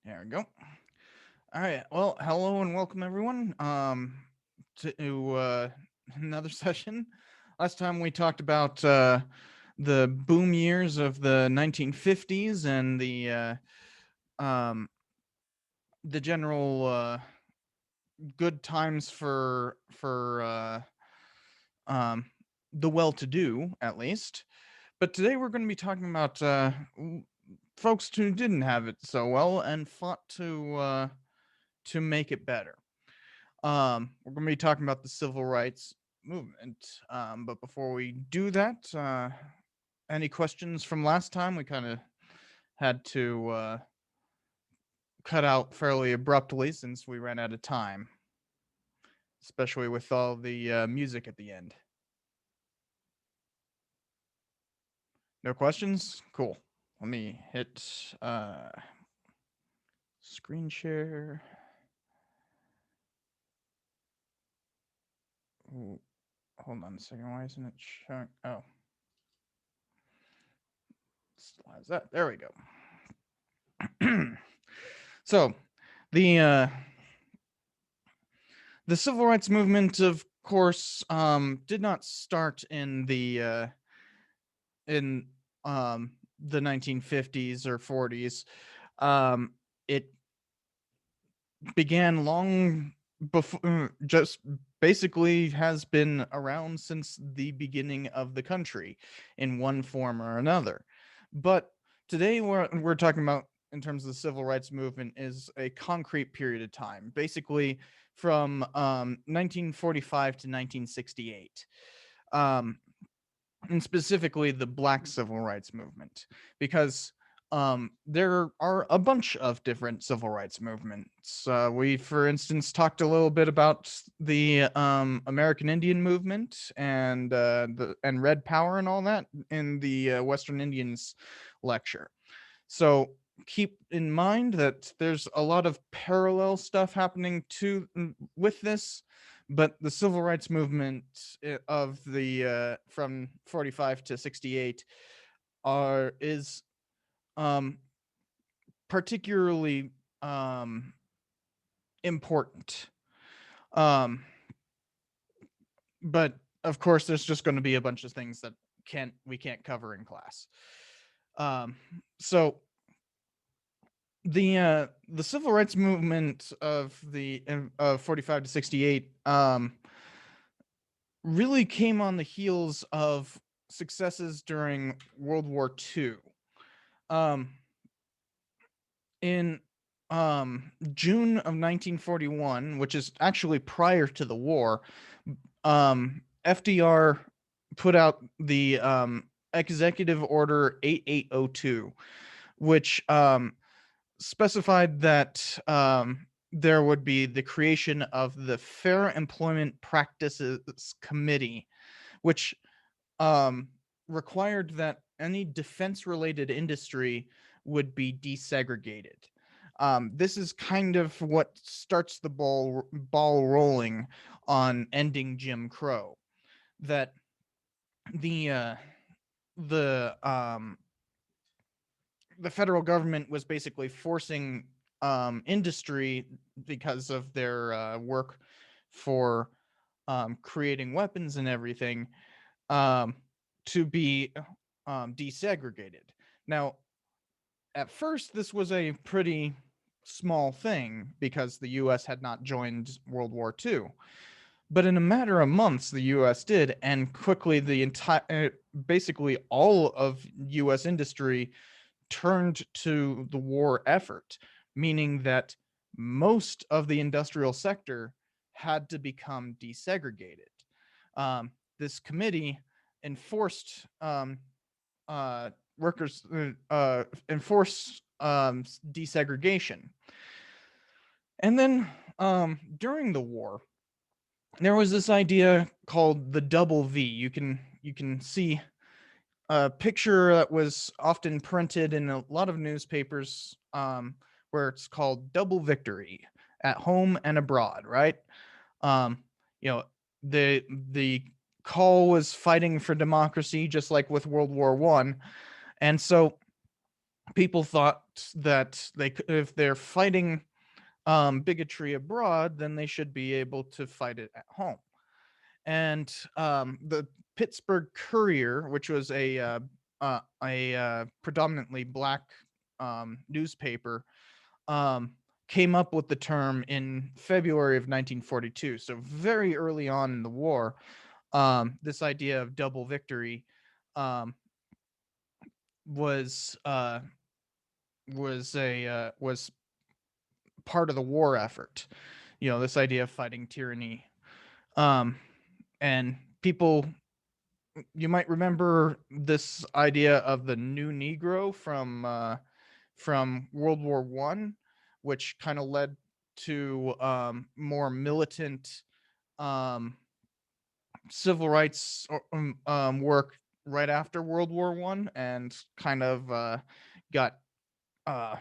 There we go. All right. Well, hello and welcome everyone. To another session. Last time we talked about the boom years of the 1950s and um the general good times for um the well-to-do at least. But today we're going to be talking about folks who didn't have it so well and fought to make it better. We're going to be talking about the civil rights movement. But before we do that, any questions from last time? We kind of had to cut out fairly abruptly since we ran out of time, especially with all the music at the end. No questions? Cool. Let me hit screen share. Ooh, hold on a second. Why isn't it showing? Oh, why is that? There we go. So, the uh, the civil rights movement, of course, did not start in the 1950s or 40s. It began long before, just basically has been around since the beginning of the country in one form or another. But today we're talking about in terms of the civil rights movement is a concrete period of time, basically from 1945 to 1968. Um, and specifically the Black civil rights movement, because there are a bunch of different civil rights movements. We, for instance, talked a little bit about the American Indian movement and Red Power and all that in the Western Indians lecture. So keep in mind that there's a lot of parallel stuff happening to with this, but the civil rights movement of the from 45 to 68 are is um particularly um important. Um but of course there's just going to be a bunch of things that can't cover in class. Um so the civil rights movement of the of 45 to 68 really came on the heels of successes during World War II. Um, in June of 1941, which is actually prior to the war, FDR put out the Executive Order 8802, which specified that there would be the creation of the Fair Employment Practices Committee, which um, required that any defense related industry would be desegregated. This is kind of what starts the ball rolling on ending Jim Crow. That the uh, the um, the federal government was basically forcing industry because of their work for creating weapons and everything um, to be desegregated. Now, at first, this was a pretty small thing because the US had not joined World War II. But in a matter of months, the US did, and quickly the entire, basically all of US industry turned to the war effort, meaning that most of the industrial sector had to become desegregated. This committee enforced uh, workers enforce desegregation, and then during the war, there was this idea called the double V. You can see a picture that was often printed in a lot of newspapers, where it's called double victory at home and abroad, right? Um, you know, the call was fighting for democracy, just like with World War One, and so people thought that if they're fighting bigotry abroad, then they should be able to fight it at home. And the Pittsburgh Courier, which was a predominantly black newspaper, um, came up with the term in February of 1942. So very early on in the war, this idea of double victory um, was was part of the war effort. You know, this idea of fighting tyranny, um, and people. You might remember this idea of the new Negro from World War One, which kind of led to more militant um, civil rights work right after World War One, and kind of got uh,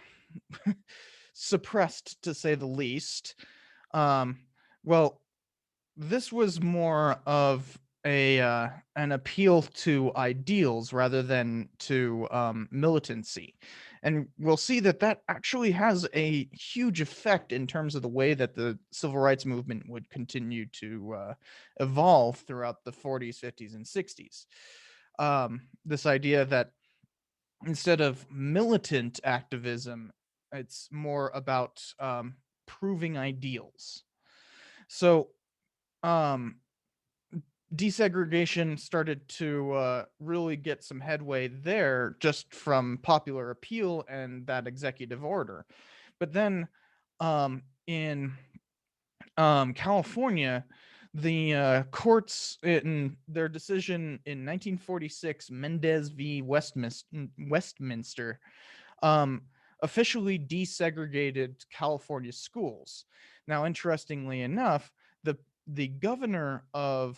suppressed, to say the least. Um, well, this was more of a an appeal to ideals rather than to militancy, and we'll see that that actually has a huge effect in terms of the way that the civil rights movement would continue to evolve throughout the 40s, 50s, and 60s. This idea that instead of militant activism, it's more about proving ideals. So um, desegregation started to really get some headway there just from popular appeal and that executive order. But then in California, the courts in their decision in 1946, Mendez v. Westminster, um, officially desegregated California schools. Now, interestingly enough, the governor of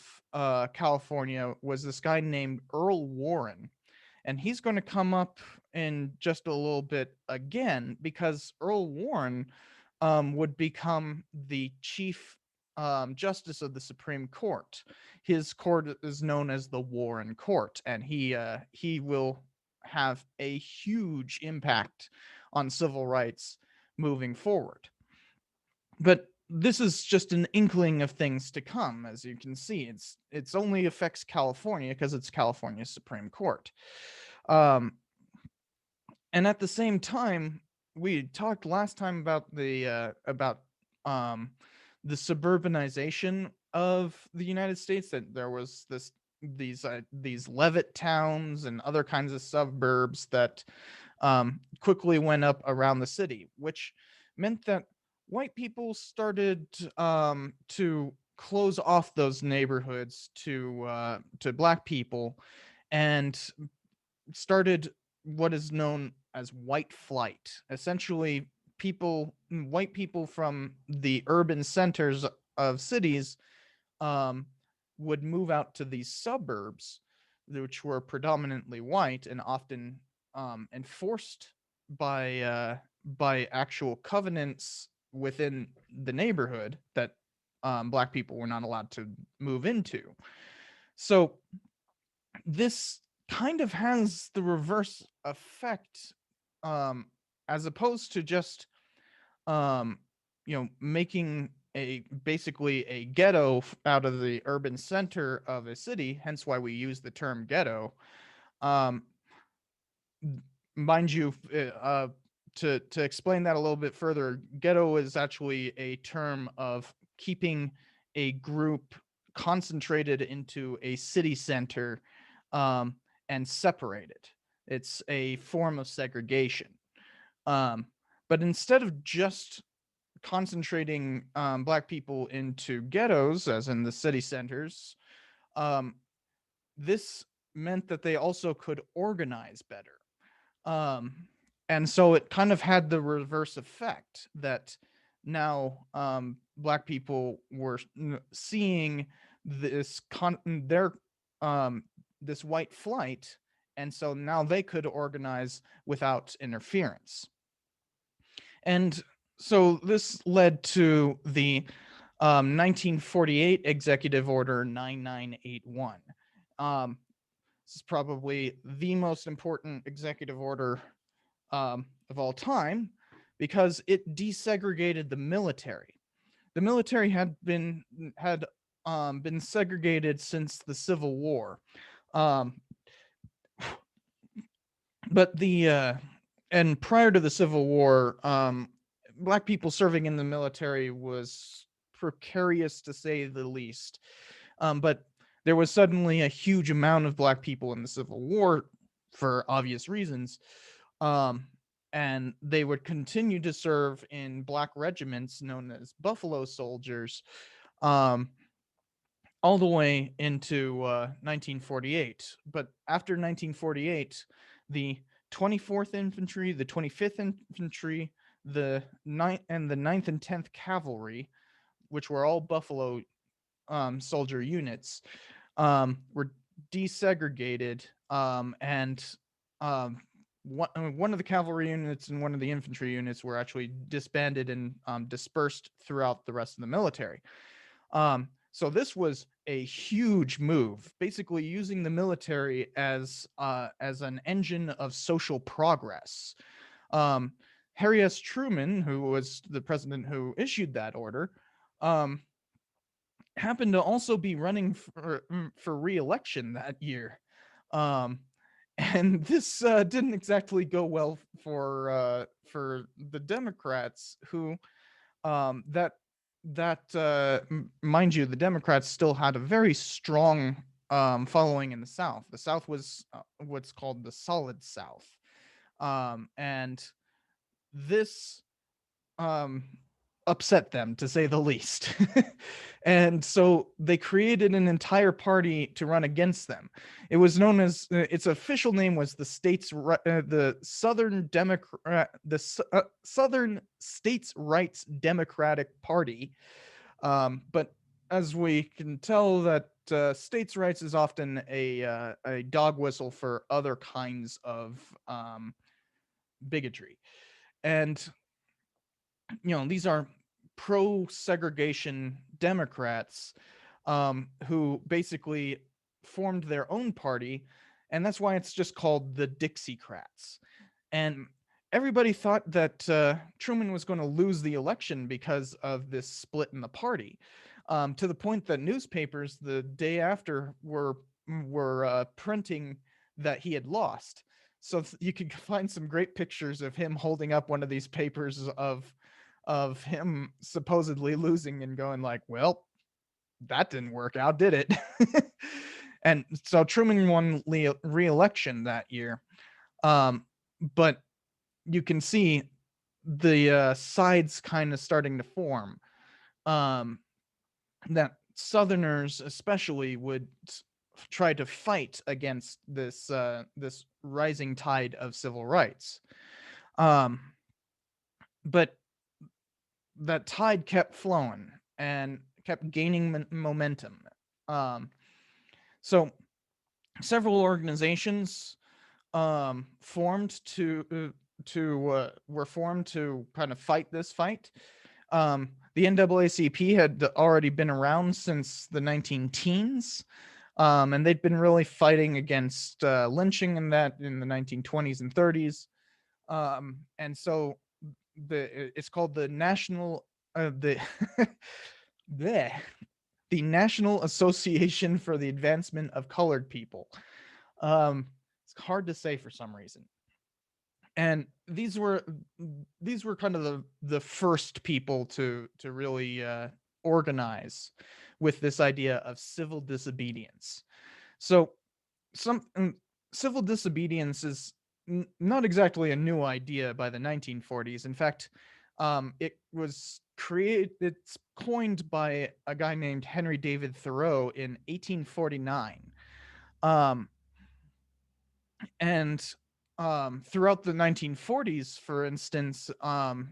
California was this guy named Earl Warren, and he's going to come up in just a little bit again because Earl Warren would become the chief justice of the Supreme Court. His court is known as the Warren Court, and he will have a huge impact on civil rights moving forward. But this is just an inkling of things to come. As you can see, it's only affects California because it's California's Supreme Court. Um, and at the same time, we talked last time about the suburbanization of the United States. That there was these Levitt towns and other kinds of suburbs that quickly went up around the city, which meant that white people started to close off those neighborhoods to black people, and started what is known as white flight. Essentially, white people from the urban centers of cities um, would move out to these suburbs, which were predominantly white and often enforced by actual covenants within the neighborhood that black people were not allowed to move into. So this kind of has the reverse effect, um, as opposed to just um, making a basically a ghetto out of the urban center of a city. Hence, why we use the term ghetto. Um, Mind you, to explain that a little bit further, ghetto is actually a term of keeping a group concentrated into a city center um, and separated. It's a form of segregation. Um, but instead of just concentrating black people into ghettos, as in the city centers, um, this meant that they also could organize better. Um, and so it kind of had the reverse effect that now black people were seeing their this white flight, and so now they could organize without interference. And so this led to the 1948 Executive Order 9981. This is probably the most important executive order of all time because it desegregated the military. The military had been segregated since the Civil War. Um, but the and prior to the Civil War, black people serving in the military was precarious to say the least. But there was suddenly a huge amount of black people in the Civil War for obvious reasons. Um, and they would continue to serve in black regiments known as Buffalo Soldiers, um, all the way into 1948. But after 1948, the 24th Infantry, the 25th Infantry, the ninth and 10th Cavalry, which were all Buffalo soldier units, were desegregated, and one of the cavalry units and one of the infantry units were actually disbanded and dispersed throughout the rest of the military. So this was a huge move, basically using the military as an engine of social progress. Um, Harry S. Truman, who was the president who issued that order, um, happened to also be running for re-election that year. Um, and this didn't exactly go well for the Democrats, who mind you, the Democrats still had a very strong following in the South. The South was what's called the Solid South, and this um, upset them, to say the least. And so they created an entire party to run against them. It was known as its official name was the Southern States Rights Democratic Party. But as we can tell, that states' rights is often a dog whistle for other kinds of bigotry. And these are pro-segregation Democrats, who basically formed their own party, and that's why it's just called the Dixiecrats. And everybody thought that Truman was going to lose the election because of this split in the party, to the point that newspapers the day after were printing that he had lost. So you could find some great pictures of him holding up one of these papers of him supposedly losing and going like, well, that didn't work out, did it? And so Truman won re-election that year. But you can see the sides kind of starting to form. That Southerners especially would try to fight against this rising tide of civil rights. But that tide kept flowing and kept gaining momentum. So several organizations formed were formed to kind of fight this fight. The NAACP had already been around since the 19-teens, and they'd been really fighting against lynching in the 1920s and 30s. And so it's called the National the the National Association for the Advancement of Colored People. It's hard to say for some reason. And these were kind of the first people to really organize with this idea of civil disobedience. So civil disobedience is not exactly a new idea by the 1940s. In fact, it's coined by a guy named Henry David Thoreau in 1849. And throughout the 1940s, for instance,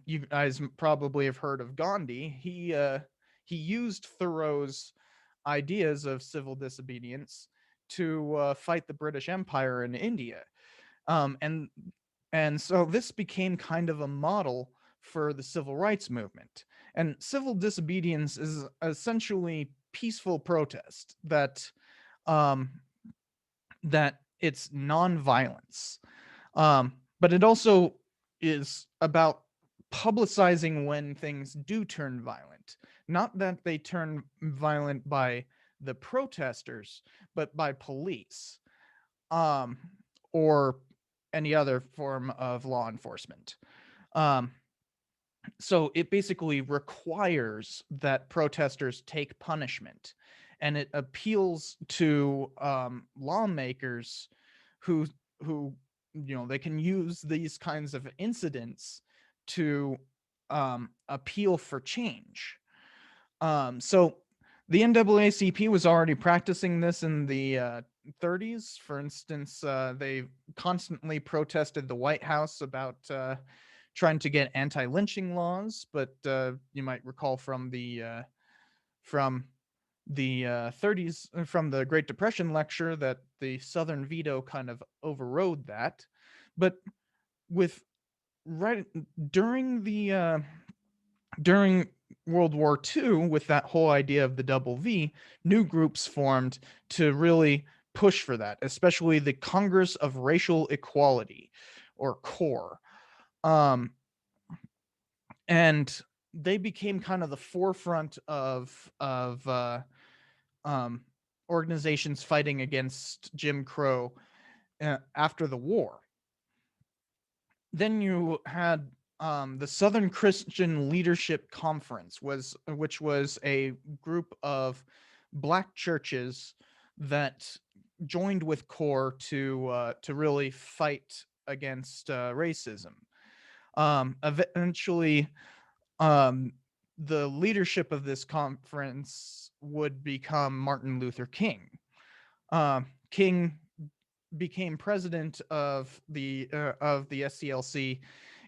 you guys probably have heard of Gandhi. He used Thoreau's ideas of civil disobedience to fight the British Empire in India. And so this became kind of a model for the civil rights movement. And civil disobedience is essentially peaceful protest that that it's nonviolence. But it also is about publicizing when things do turn violent. Not that they turn violent by the protesters, but by police, um, or any other form of law enforcement. Um, so it basically requires that protesters take punishment, and it appeals to lawmakers who who they can use these kinds of incidents to appeal for change. So the NAACP was already practicing this in the 30s. For instance, they constantly protested the White House about trying to get anti-lynching laws, but you might recall from the 30s, from the Great Depression lecture, that the Southern veto kind of overrode that. But with right during the during World War II, with that whole idea of the double V, new groups formed to really push for that, especially the Congress of Racial Equality, or CORE. Um, and they became kind of the forefront of um, organizations fighting against Jim Crow after the war. Then you had the Southern Christian Leadership Conference, which was a group of black churches that joined with CORE to really fight against racism. Eventually, um, the leadership of this conference would become Martin Luther King. King became president of the SCLC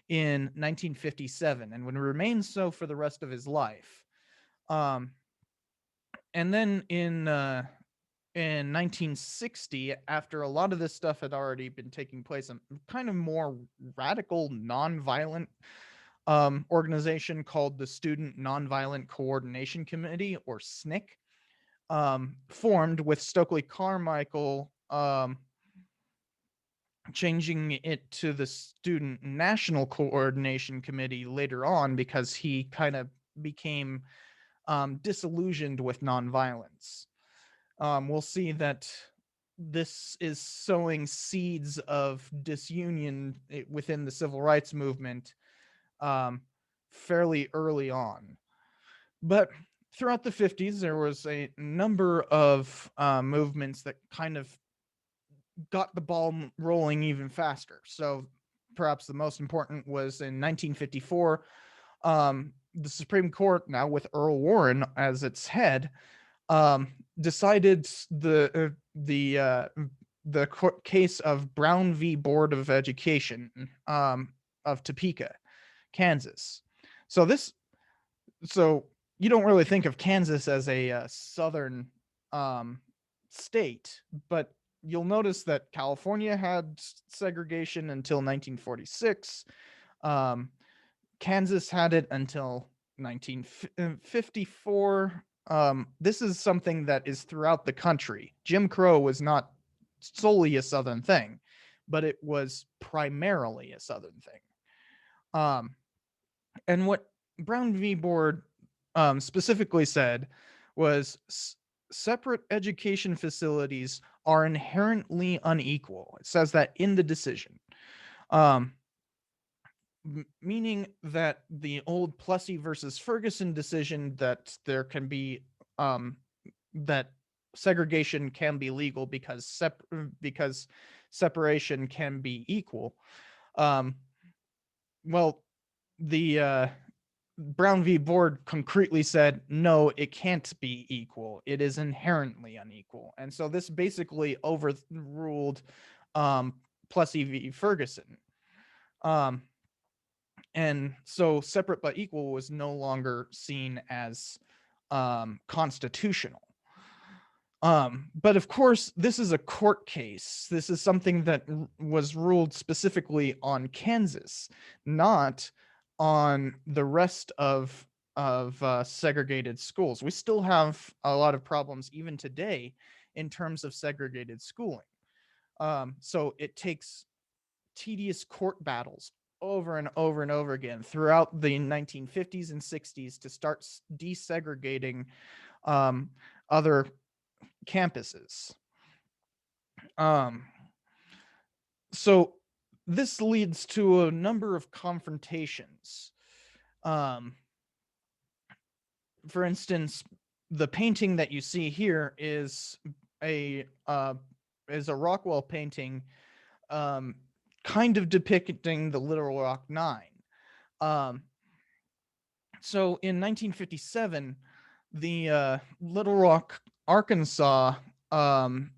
in 1957, and would remain so for the rest of his life. Um, and then in 1960, after a lot of this stuff had already been taking place, a kind of more radical, nonviolent organization called the Student Nonviolent Coordination Committee, or SNCC, formed, with Stokely Carmichael changing it to the Student National Coordination Committee later on, because he kind of became disillusioned with nonviolence. We'll see that this is sowing seeds of disunion within the civil rights movement fairly early on. But throughout the 50s, there was a number of movements that kind of got the ball rolling even faster. So perhaps the most important was in 1954. The Supreme Court, now with Earl Warren as its head, decided the court case of Brown v. Board of Education of Topeka, Kansas. So you don't really think of Kansas as a southern state, but you'll notice that California had segregation until 1946. Kansas had it until 1954. This is something that is throughout the country. Jim Crow was not solely a Southern thing, but it was primarily a Southern thing. And what Brown v. Board specifically said was separate education facilities are inherently unequal. It says that in the decision. Meaning that the old Plessy versus Ferguson decision, that there can be that segregation can be legal because separation can be equal. Well, the Brown v. Board concretely said, no, it can't be equal. It is inherently unequal. And so this basically overruled Plessy v. Ferguson. And so separate but equal was no longer seen as constitutional. But of course, this is a court case. This is something that was ruled specifically on Kansas, not on the rest of segregated schools. We still have a lot of problems even today in terms of segregated schooling. So it takes tedious court battles over and over and over again throughout the 1950s and 60s to start desegregating um, other campuses. Um, so this leads to a number of confrontations. Um, for instance, the painting that you see here a uh, is a Rockwell painting, um, kind of depicting the Little Rock Nine. Um, so in 1957, the Little Rock, Arkansas um,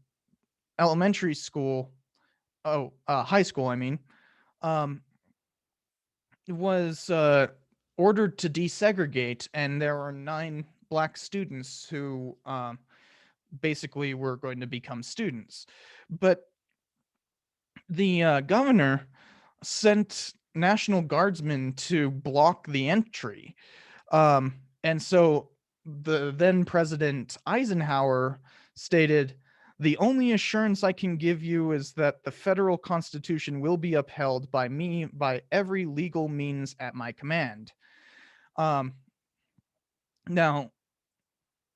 elementary school, high school, I mean, um, was ordered to desegregate, and there were 9 black students who basically were going to become students. But the governor sent National Guardsmen to block the entry. And so the then President Eisenhower stated, "The only assurance I can give you is that the federal Constitution will be upheld by me by every legal means at my command." Um, now,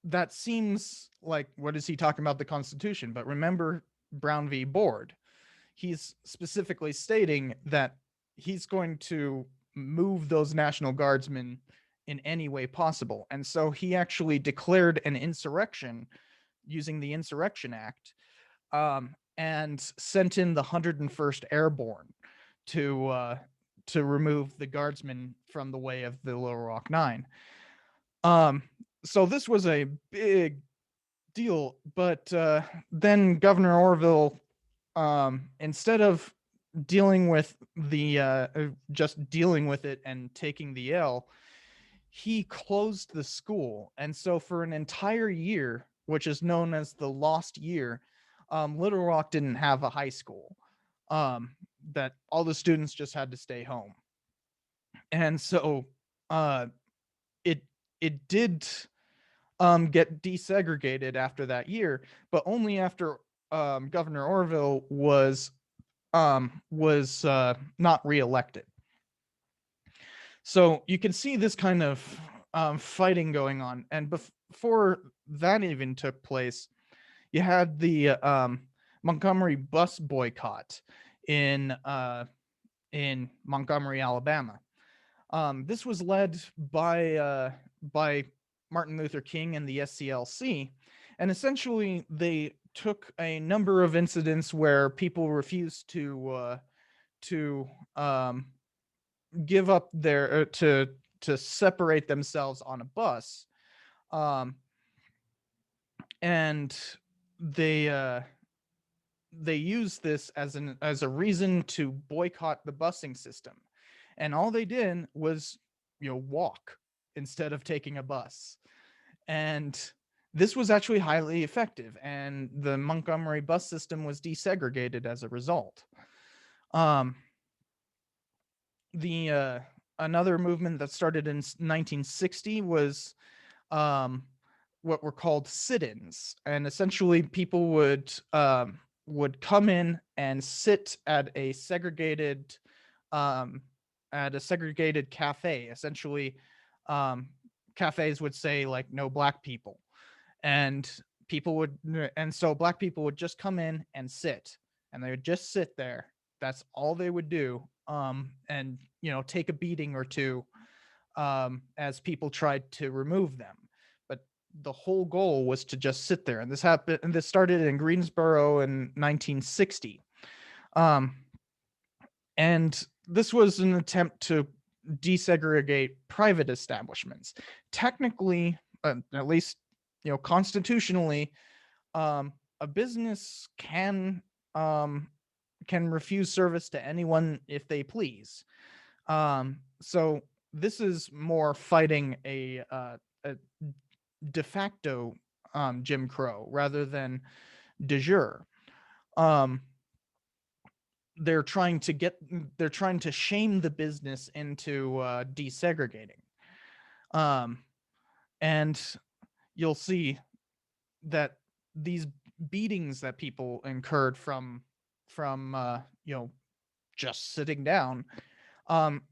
that seems like, what is he talking about, the Constitution? But remember Brown v. Board. He's specifically stating that he's going to move those National Guardsmen in any way possible. And so he actually declared an insurrection using the Insurrection Act, and sent in the 101st Airborne to remove the Guardsmen from the way of the Little Rock Nine. So this was a big deal, but then Governor Orville, instead of dealing with just dealing with it and taking the L, he closed the school. And so for an entire year, which is known as the lost year, Little Rock didn't have a high school. That all the students just had to stay home. And so uh, it it did get desegregated after that year, but only after Governor Orville was not reelected. So you can see this kind of fighting going on. And before that even took place, you had the Montgomery bus boycott in Montgomery, Alabama. This was led by Martin Luther King and the SCLC, and essentially they took a number of incidents where people refused to give up their to separate themselves on a bus, um, and they used this as a reason to boycott the busing system, and all they did was walk instead of taking a bus, and this was actually highly effective, and the Montgomery bus system was desegregated as a result. Um, the Another movement that started in 1960 was what were called sit-ins, and essentially people would come in and sit um, at a segregated cafe. Essentially, um, cafes would say like "no black people," and so black people would just come in and sit, and they would just sit there. That's all they would do, and take a beating or two, as people tried to remove them. But the whole goal was to just sit there, and this started in Greensboro in 1960, um, and this was an attempt to desegregate private establishments. Technically, at least constitutionally, a business can refuse service to anyone if they please. So this is more fighting a de facto Jim Crow rather than de jure. Um, they're trying to shame the business into desegregating. Um, and you'll see that these beatings that people incurred from just sitting down, um,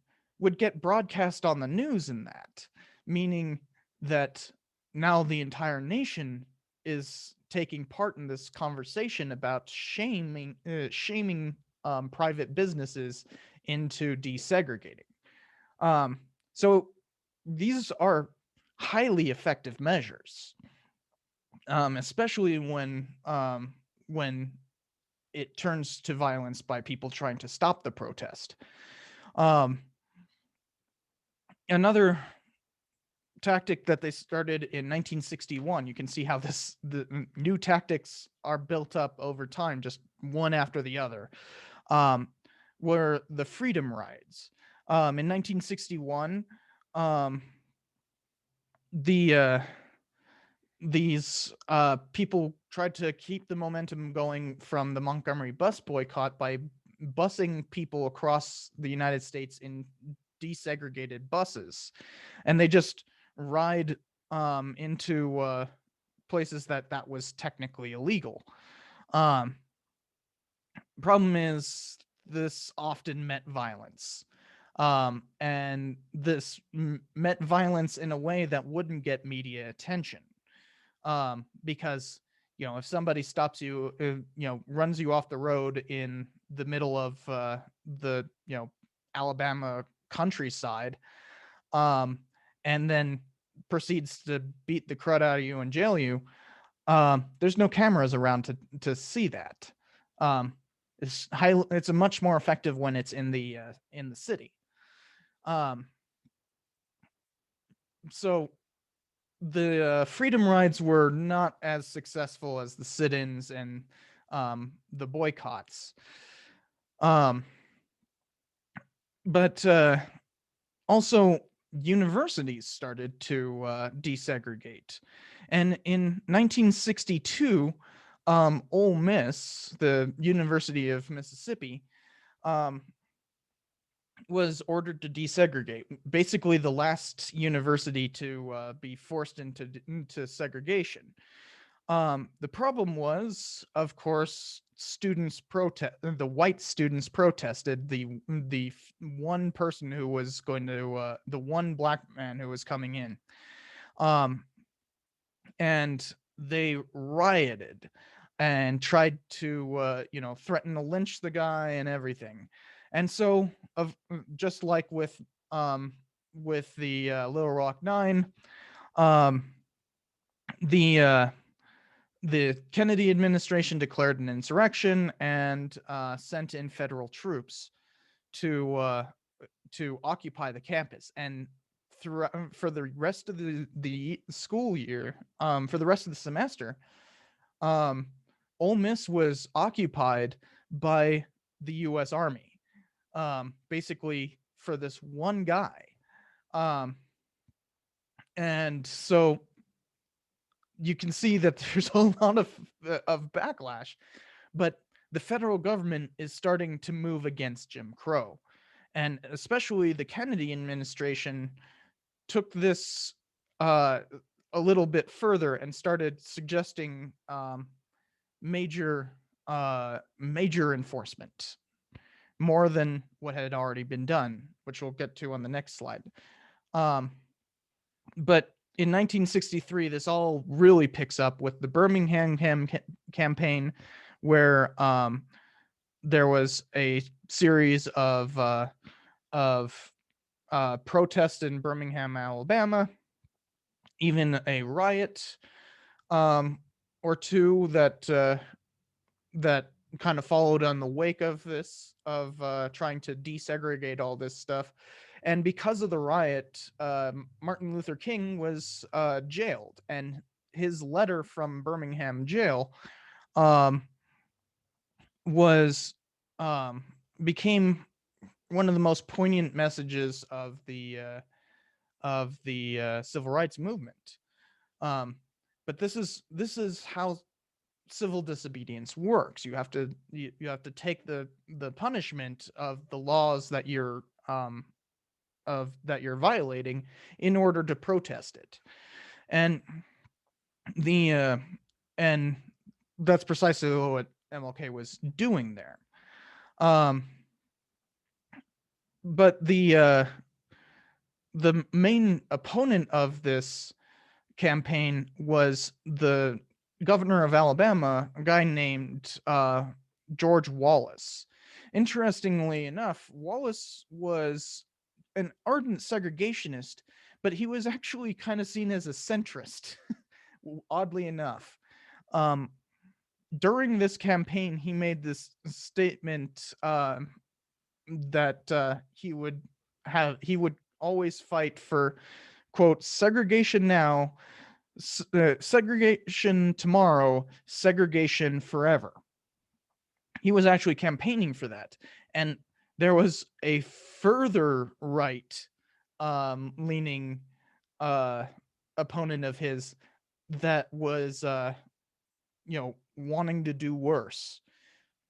would get broadcast on the news in that, meaning that now the entire nation is taking part in this conversation about shaming private businesses into desegregating. Um, so these are highly effective measures, especially when it turns to violence by people trying to stop the protest. Um, Another tactic that they started in 1961. You can see how the new tactics are built up over time, just one after the other. Um, were the freedom rides. In 1961, um, the these people tried to keep the momentum going from the Montgomery bus boycott by busing people across the United States in desegregated buses, and they just ride into places that was technically illegal. Um, Problem is, this often meant violence. And this met violence in a way that wouldn't get media attention. Because, if somebody stops you, runs you off the road in the middle of the, Alabama countryside, um, and then proceeds to beat the crud out of you and jail you, there's no cameras around to see that. Um, it's a much more effective when it's in the city. Um, so the freedom rides were not as successful as the sit-ins and the boycotts. Um, but also universities started to desegregate. And in 1962, Ole Miss, the University of Mississippi, um, was ordered to desegregate. Basically, the last university to be forced into segregation. The problem was, of course, the white students protested. The one person who was going to, the one black man who was coming in, um, and they rioted and tried to, threaten to lynch the guy and everything. And so, just like with the Little Rock Nine, um, the the Kennedy administration declared an insurrection and sent in federal troops to occupy the campus. And throughout for the rest of the school year, for the rest of the semester, um, Ole Miss was occupied by the U.S. Army, basically for this one guy. Um, and so you can see that there's a lot of backlash, but the federal government is starting to move against Jim Crow, and especially the Kennedy administration took this uh, a little bit further and started suggesting major major enforcement, more than what had already been done, which we'll get to on the next slide. Um, but in 1963, this all really picks up with the Birmingham campaign, where there was a series of protests in Birmingham, Alabama, even a riot or two that kind of followed on the wake of this, of trying to desegregate all this stuff. And because of the riot, Martin Luther King was jailed, and his letter from Birmingham jail um, was became one of the most poignant messages of the civil rights movement. Um, but this is how civil disobedience works. You have to take the punishment of the laws that you're violating in order to protest it. And the and that's precisely what MLK was doing there. Um but the main opponent of this campaign was the governor of Alabama, a guy named George Wallace. Interestingly enough, Wallace was an ardent segregationist, but he was actually kind of seen as a centrist, oddly enough. Um, During this campaign, he made this statement that he would always fight for, quote, segregation now, segregation tomorrow, segregation forever. He was actually campaigning for that. And there was a further right leaning uh, opponent of his that was, wanting to do worse,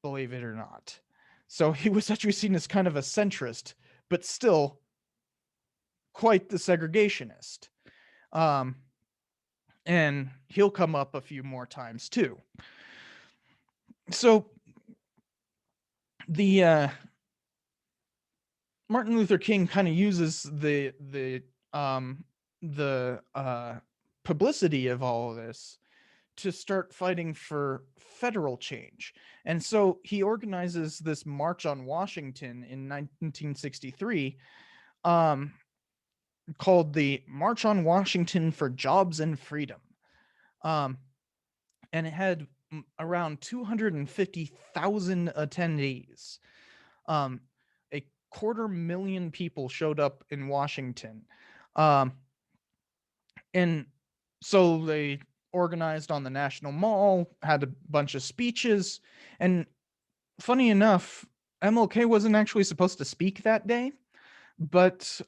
believe it or not. So he was actually seen as kind of a centrist, but still quite the segregationist. Um, and he'll come up a few more times too. So the Martin Luther King kind of uses the publicity of all of this to start fighting for federal change. And so he organizes this March on Washington in 1963, um, called the March on Washington for Jobs and Freedom. Um, and it had around 250,000 attendees. Um, a 250,000 people showed up in Washington. Um, and so they organized on the National Mall, had a bunch of speeches, and funny enough, MLK wasn't actually supposed to speak that day, but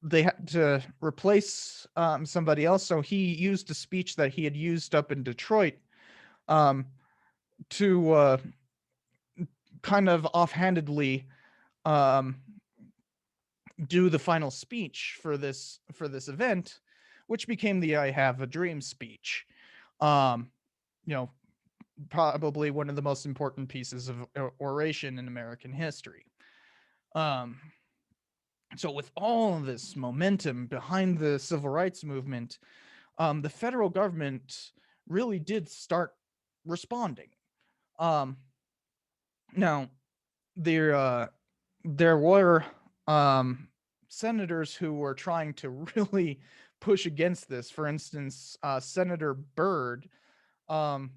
they had to replace somebody else, so he used a speech that he had used up in Detroit um, to kind of offhandedly um, do the final speech for this event, which became the "I Have a Dream" speech. Um, you know, probably one of the most important pieces of oration in American history. Um, so with all of this momentum behind the civil rights movement, the federal government really did start responding. Um, Now, there were senators who were trying to really push against this. For instance, Senator Byrd um,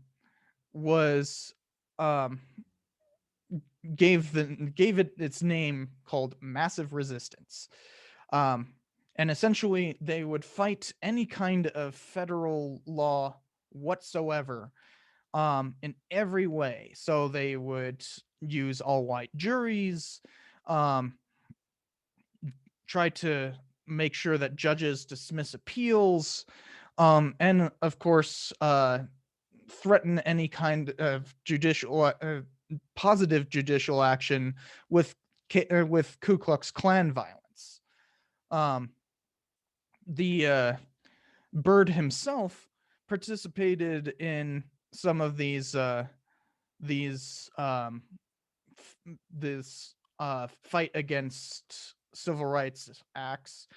was um, gave it its name called Massive Resistance. Um, and essentially, they would fight any kind of federal law whatsoever in every way. So they would use all white juries, um, try to make sure that judges dismiss appeals, and of course, threaten any kind of positive judicial action with with Ku Klux Klan violence. Um, the Byrd himself participated in some of these this fight against civil rights acts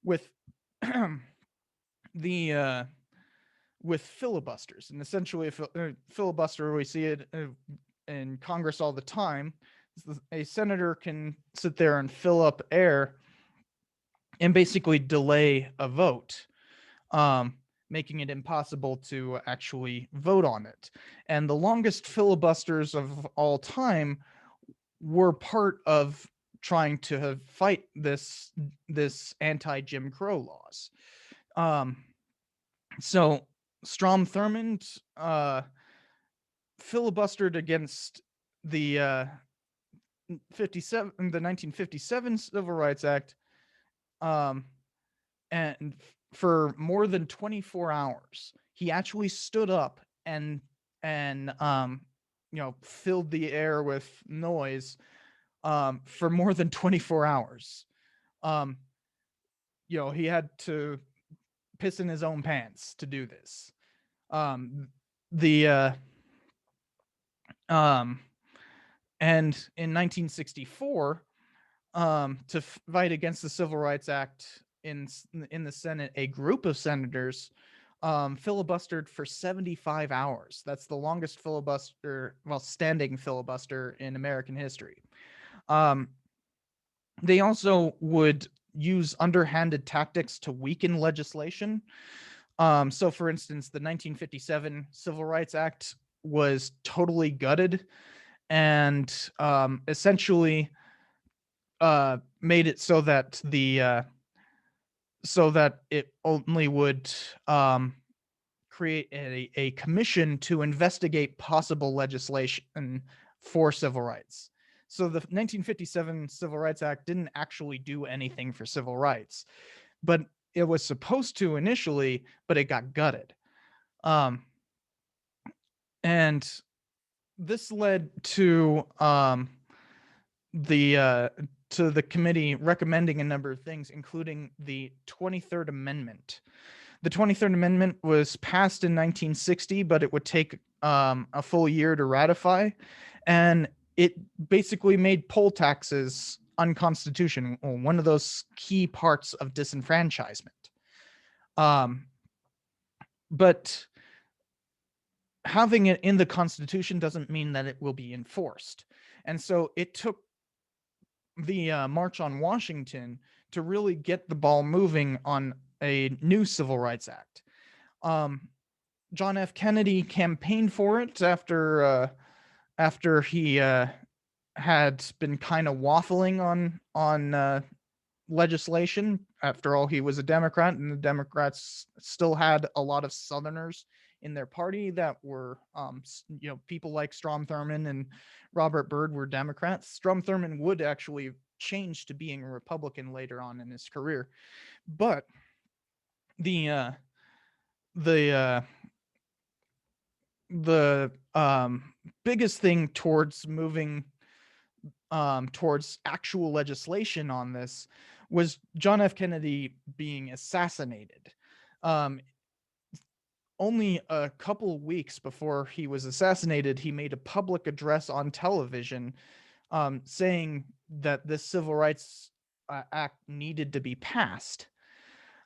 with the with filibusters. And essentially a filibuster, we see it in Congress all the time. A senator can sit there and fill up air and basically delay a vote, um, making it impossible to actually vote on it. And the longest filibusters of all time were part of trying to fight this anti-Jim Crow laws. Um, so Strom Thurmond filibustered against the 1957 Civil Rights Act, um, and for more than 24 hours. He actually stood up and filled the air with noise for more than 24 hours. Um, he had to piss in his own pants to do this. The um, and in 1964, to fight against the Civil Rights Act in the Senate, a group of senators filibustered for 75 hours. That's the longest filibuster, well, standing filibuster in American history. Um, they also would use underhanded tactics to weaken legislation. So, for instance, the 1957 Civil Rights Act was totally gutted and essentially made it so that it only would create a commission to investigate possible legislation for civil rights. So the 1957 Civil Rights Act didn't actually do anything for civil rights, but it was supposed to initially, but it got gutted. Um, and this led the uh, to the committee recommending a number of things, including the 23rd Amendment. The 23rd Amendment was passed in 1960, but it would take a full year to ratify, and it basically made poll taxes unconstitutional, one of those key parts of disenfranchisement. Um, but having it in the Constitution doesn't mean that it will be enforced. And so it took the March on Washington to really get the ball moving on a new Civil Rights Act. John F. Kennedy campaigned for it after he had been kind of waffling on legislation. After all, he was a Democrat, and the Democrats still had a lot of Southerners in their party that were, people like Strom Thurmond and Robert Byrd were Democrats. Strom Thurmond would actually change to being a Republican later on in his career, but the uh, the uh, the biggest thing towards moving towards actual legislation on this was John F. Kennedy being assassinated. Um, Only a couple weeks before he was assassinated, he made a public address on television saying that this Civil Rights Act needed to be passed.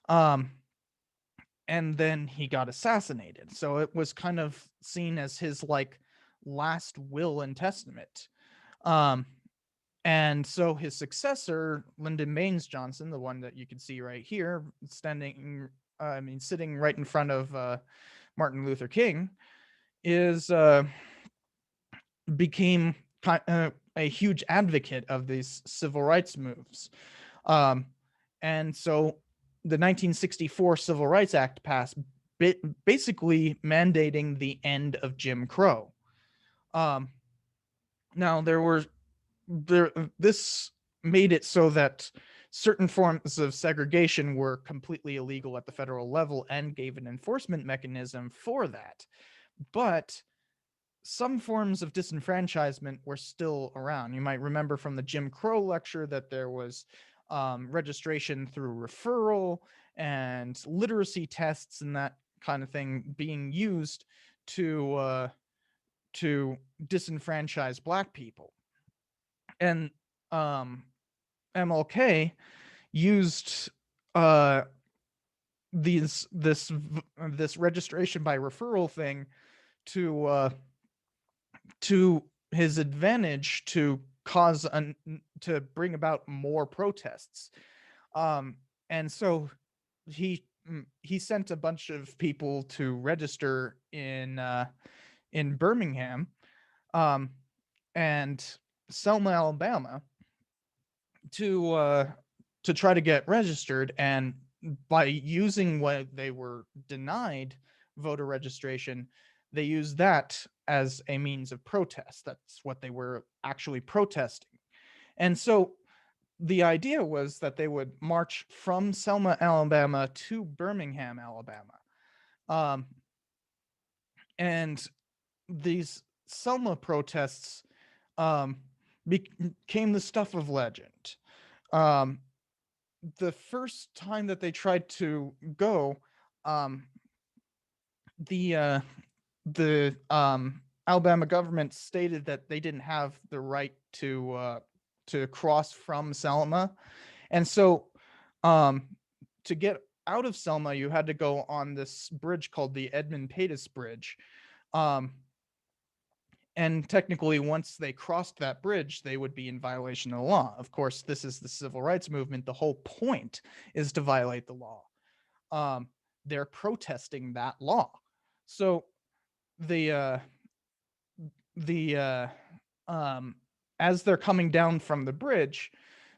And then he got assassinated. So it was kind of seen as his like last will and testament. And so his successor, Lyndon Baines Johnson, the one that you can see right here, sitting right in front of Martin Luther King, became a huge advocate of these civil rights moves. And so the 1964 Civil Rights Act passed, basically mandating the end of Jim Crow. Now this made it so that certain forms of segregation were completely illegal at the federal level and gave an enforcement mechanism for that. But some forms of disenfranchisement were still around. You might remember from the Jim Crow lecture that there was registration through referral and literacy tests and that kind of thing being used to disenfranchise Black people. And MLK used this registration by referral thing to his advantage to to bring about more protests. And so he sent a bunch of people to register in Birmingham and Selma, Alabama, to try to get registered. And by using what they were denied voter registration, they used that as a means of protest. That's what they were actually protesting. And so the idea was that they would march from Selma, Alabama to Birmingham, Alabama. And these Selma protests became the stuff of legend. The first time that they tried to go, the Alabama government stated that they didn't have the right to to cross from Selma. And so um, to get out of Selma, you had to go on this bridge called the Edmund Pettus Bridge. Um, and technically, once they crossed that bridge, they would be in violation of the law. Of course, this is the civil rights movement. The whole point is to violate the law. Um, they're protesting that law. So the the as they're coming down from the bridge,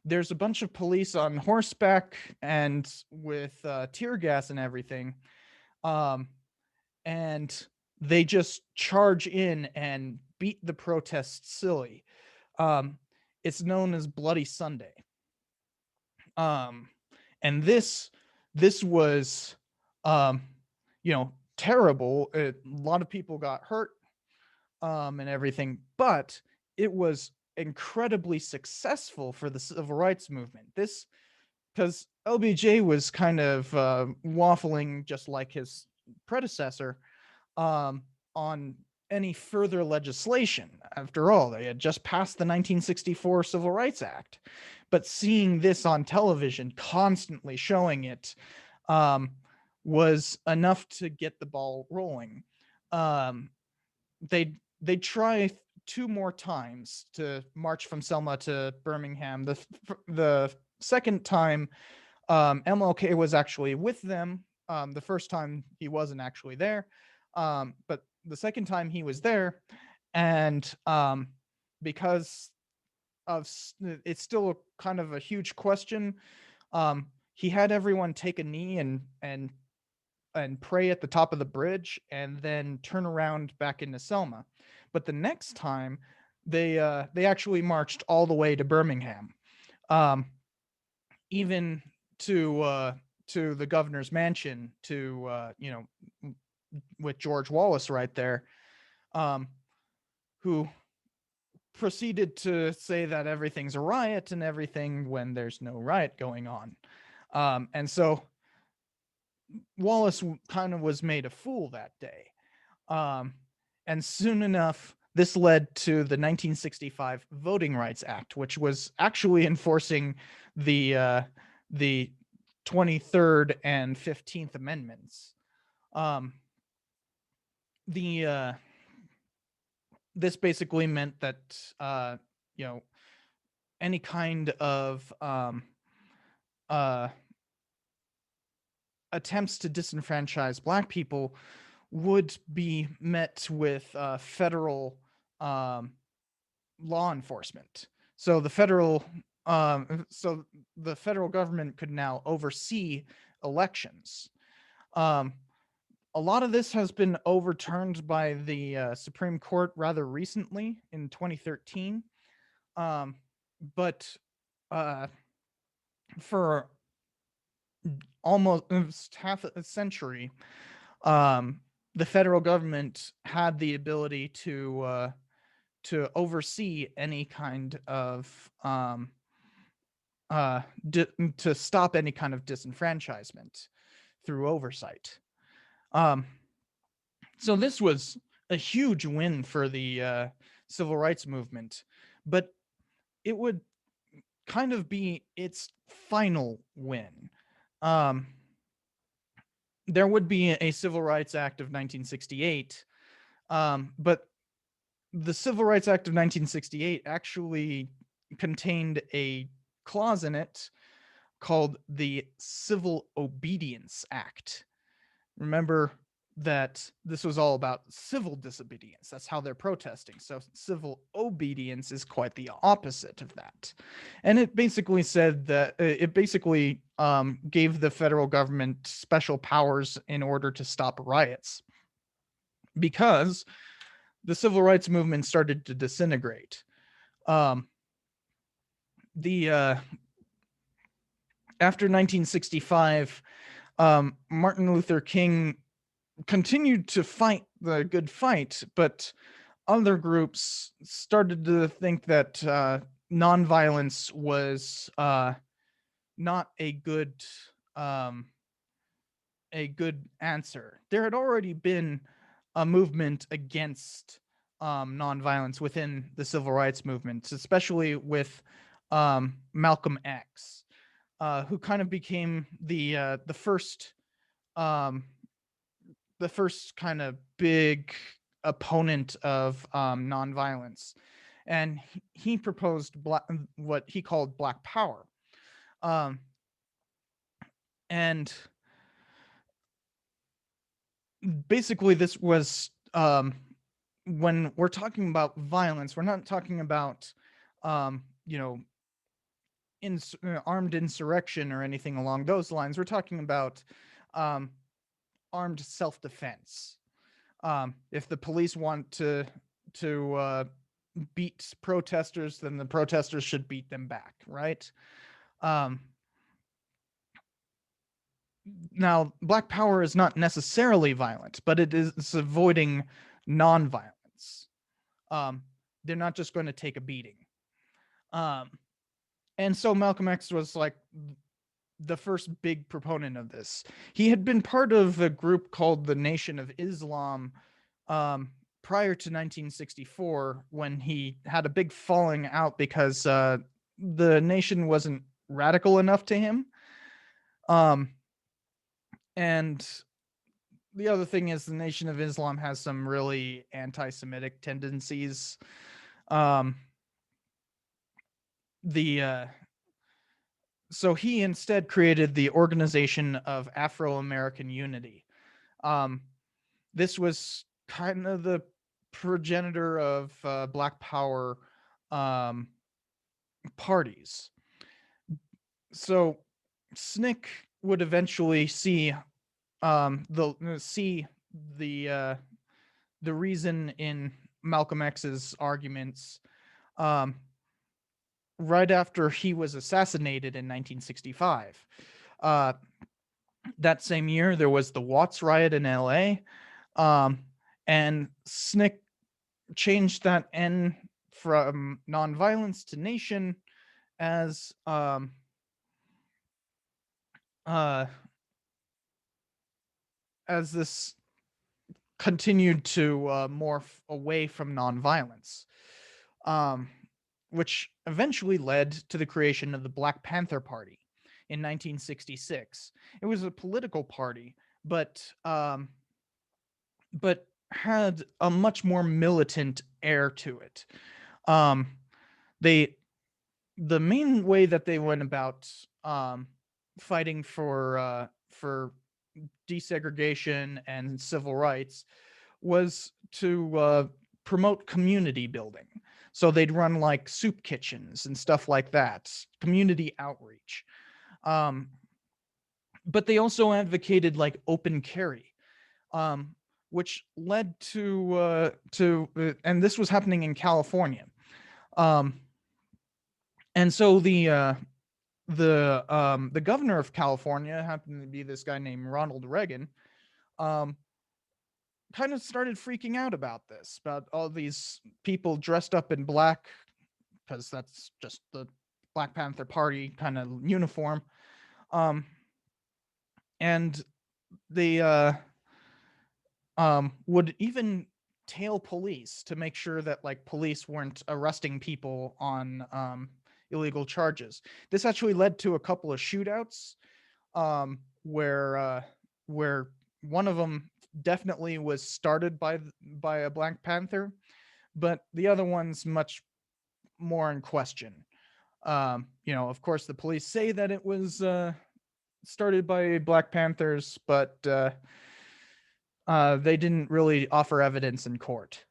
there's a bunch of police on horseback and with tear gas and everything, um, and they just charge in and beat the protests silly. Um, it's known as Bloody Sunday, um, and this was, um, terrible. A lot of people got hurt, and everything, but it was incredibly successful for the civil rights movement. This because LBJ was kind of waffling just like his predecessor um, on any further legislation. After all, they had just passed the 1964 Civil Rights Act, but seeing this on television, constantly showing it, um, was enough to get the ball rolling. Um, they try two more times to march from Selma to Birmingham. The second time, MLK was actually with them. The first time he wasn't actually there, but the second time he was there, and because of it's still kind of a huge question. He had everyone take a knee and pray at the top of the bridge and then turn around back into Selma. But the next time they actually marched all the way to Birmingham, um, even to the governor's mansion, to with George Wallace right there, um, who proceeded to say that everything's a riot and everything when there's no riot going on. And so Wallace kind of was made a fool that day. And soon enough, this led to the 1965 Voting Rights Act, which was actually enforcing the 23rd and 15th Amendments. The This basically meant that you know any kind of attempts to disenfranchise Black people would be met with federal um, law enforcement. So the federal government could now oversee elections. Um, a lot of this has been overturned by the Supreme Court rather recently in 2013. But for almost half a century, the federal government had the ability to oversee any kind of to stop any kind of disenfranchisement through oversight. So this was a huge win for the civil rights movement, but it would kind of be its final win. There would be a Civil Rights Act of 1968, but the Civil Rights Act of 1968 actually contained a clause in it called the Civil Obedience Act. Remember that this was all about civil disobedience. That's how they're protesting. So civil obedience is quite the opposite of that. And it basically said that it basically gave the federal government special powers in order to stop riots, because the civil rights movement started to disintegrate. The After 1965, Martin Luther King continued to fight the good fight, but other groups started to think that nonviolence was not a good answer. There had already been a movement against nonviolence within the civil rights movement, especially with Malcolm X, who kind of became um, the first kind of big opponent of nonviolence, and he proposed what he called Black Power, um, and basically this was when we're talking about violence, we're not talking about you know armed insurrection or anything along those lines. We're talking about um, armed self-defense. If the police want to beat protesters, then the protesters should beat them back, right? Um, Now, Black Power is not necessarily violent, but it's avoiding non-violence. Um, they're not just going to take a beating. Um, and so Malcolm X was like the first big proponent of this. He had been part of a group called the Nation of Islam um, prior to 1964, when he had a big falling out because the nation wasn't radical enough to him. And the other thing is the Nation of Islam has some really anti-Semitic tendencies. Um, the So he instead created the Organization of Afro-American Unity. Um, this was kind of the progenitor of Black Power um, parties. So SNCC would eventually see the the reason in Malcolm X's arguments um, right after he was assassinated in 1965. Uh, that same year, there was the Watts riot in LA, um, and SNCC changed that N from nonviolence to nation as uh, this continued to morph away from nonviolence, um, which eventually led to the creation of the Black Panther Party in 1966. It was a political party, but had a much more militant air to it. Um, they The main way that they went about fighting for desegregation and civil rights was to promote community building. So they'd run like soup kitchens and stuff like that, community outreach. Um, but they also advocated like open carry, um, which led and this was happening in California. Um, and so the governor of California happened to be this guy named Ronald Reagan. Um, kind of started freaking out about this, about all these people dressed up in black, because that's just the Black Panther Party kind of uniform. Um, and they would even tail police to make sure that like police weren't arresting people on illegal charges. This actually led to a couple of shootouts, where one of them definitely was started by a Black Panther, but the other one's much more in question. Of course, the police say that it was started by Black Panthers, but they didn't really offer evidence in court.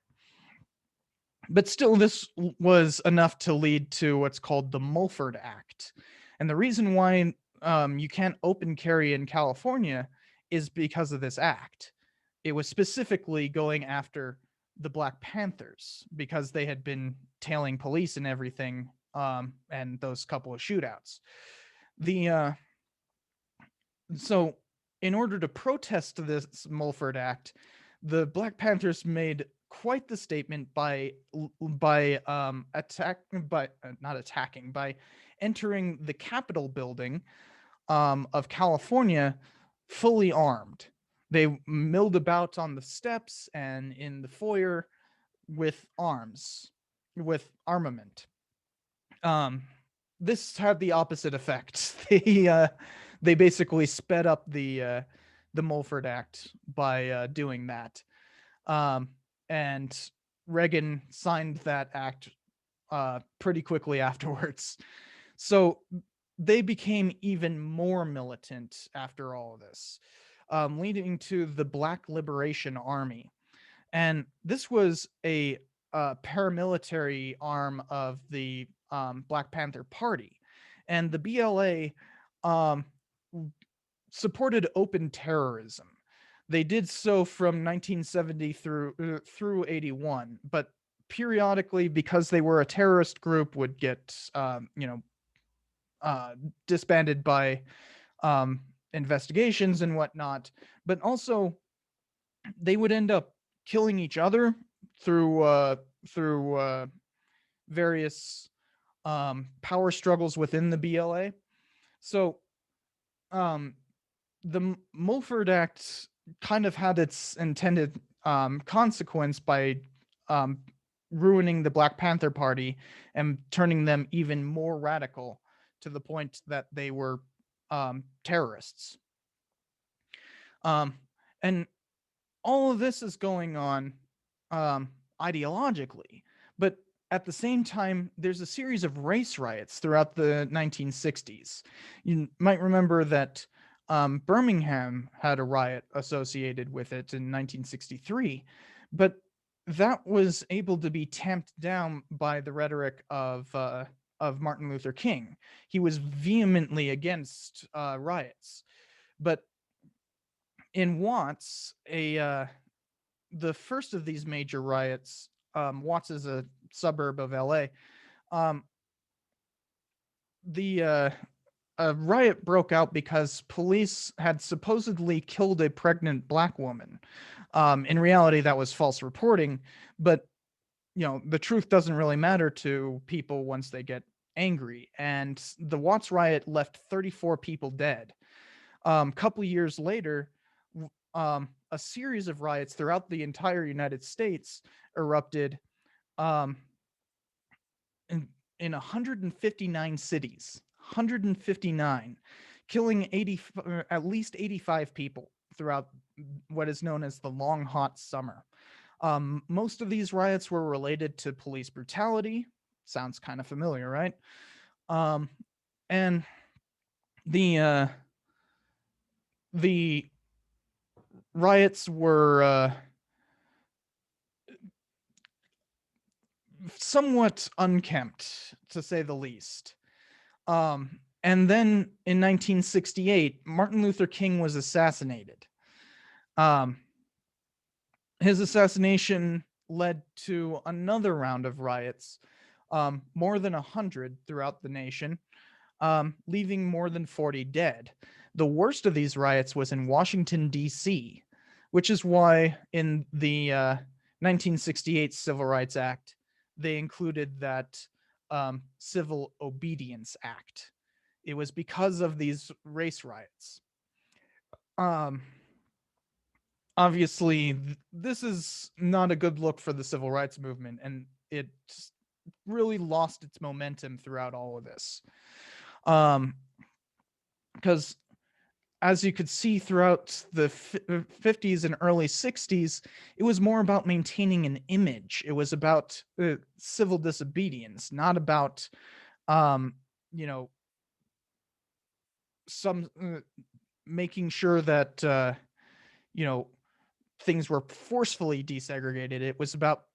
But still, this was enough to lead to what's called the Mulford Act. And the reason why you can't open carry in California is because of this act. It was specifically going after the Black Panthers because they had been tailing police and everything, and those couple of shootouts. So in order to protest this Mulford Act, the Black Panthers made quite the statement by entering the Capitol building of California fully armed. They milled about on the steps and in the foyer with armament. this had the opposite effect. They basically sped up the Mulford Act by doing that, um, and Reagan signed that act pretty quickly afterwards. So they became even more militant after all of this, leading to the Black Liberation Army. And this was a paramilitary arm of the Black Panther Party. And the BLA um, supported open terrorism. They did so from 1970 through 81, but periodically, because they were a terrorist group, would get disbanded by um, investigations and whatnot. But also, they would end up killing each other through various power struggles within the BLA. So um, the Mulford Act kind of had its intended consequence by um, ruining the Black Panther Party and turning them even more radical to the point that they were terrorists. And all of this is going on ideologically, but at the same time, there's a series of race riots throughout the 1960s. You might remember that Birmingham had a riot associated with it in 1963, but that was able to be tamped down by the rhetoric of Martin Luther King. He was vehemently against riots, but in Watts, the first of these major riots, Watts is a suburb of LA. Um, the a riot broke out because police had supposedly killed a pregnant black woman. In reality, that was false reporting, but the truth doesn't really matter to people once they get angry. And the Watts riot left 34 people dead. Couple years later, a series of riots throughout the entire United States erupted um, in 159 cities, 159, killing at least 85 people throughout what is known as the Long Hot Summer. Most of these riots were related to police brutality. Sounds kind of familiar, right? And the the riots were somewhat unkempt, to say the least. And then in 1968, Martin Luther King was assassinated. His assassination led to another round of riots, more than 100 throughout the nation, leaving more than 40 dead. The worst of these riots was in Washington, D.C., which is why in the 1968 Civil Rights Act, they included that Civil Obedience Act. It was because of these race riots. Obviously, this is not a good look for the civil rights movement, and it really lost its momentum throughout all of this. Because as you could see throughout the 50s and early 60s, it was more about maintaining an image. It was about civil disobedience, not about, some making sure that, things were forcefully desegregated. It was about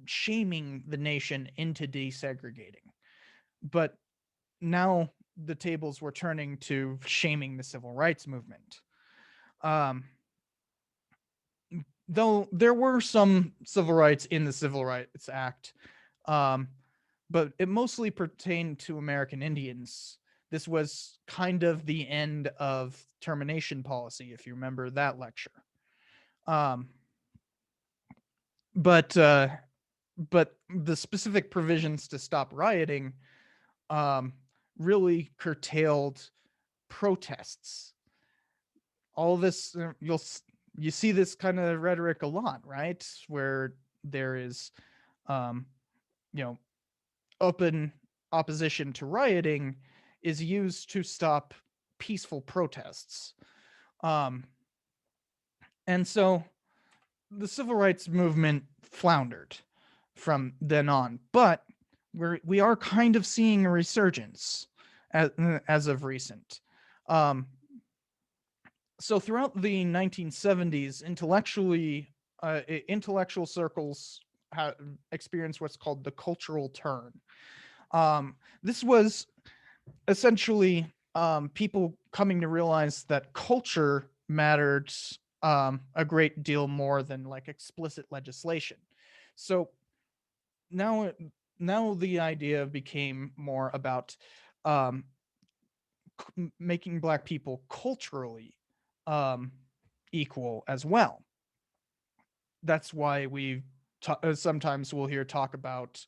shaming the nation into desegregating. But now the tables were turning to shaming the civil rights movement. Though there were some civil rights in the Civil Rights Act, but it mostly pertained to American Indians. This was kind of the end of termination policy, if you remember that lecture. But the specific provisions to stop rioting really curtailed protests. All this, you see this kind of rhetoric a lot, right? Where there is, open opposition to rioting is used to stop peaceful protests. Um, and so the civil rights movement floundered from then on, but we are kind of seeing a resurgence as of recent. Um, so throughout the 1970s, intellectual circles experienced what's called the cultural turn. This was essentially people coming to realize that culture mattered a great deal more than like explicit legislation. So now, now the idea became more about um, making Black people culturally um, equal as well. That's why sometimes we'll hear talk about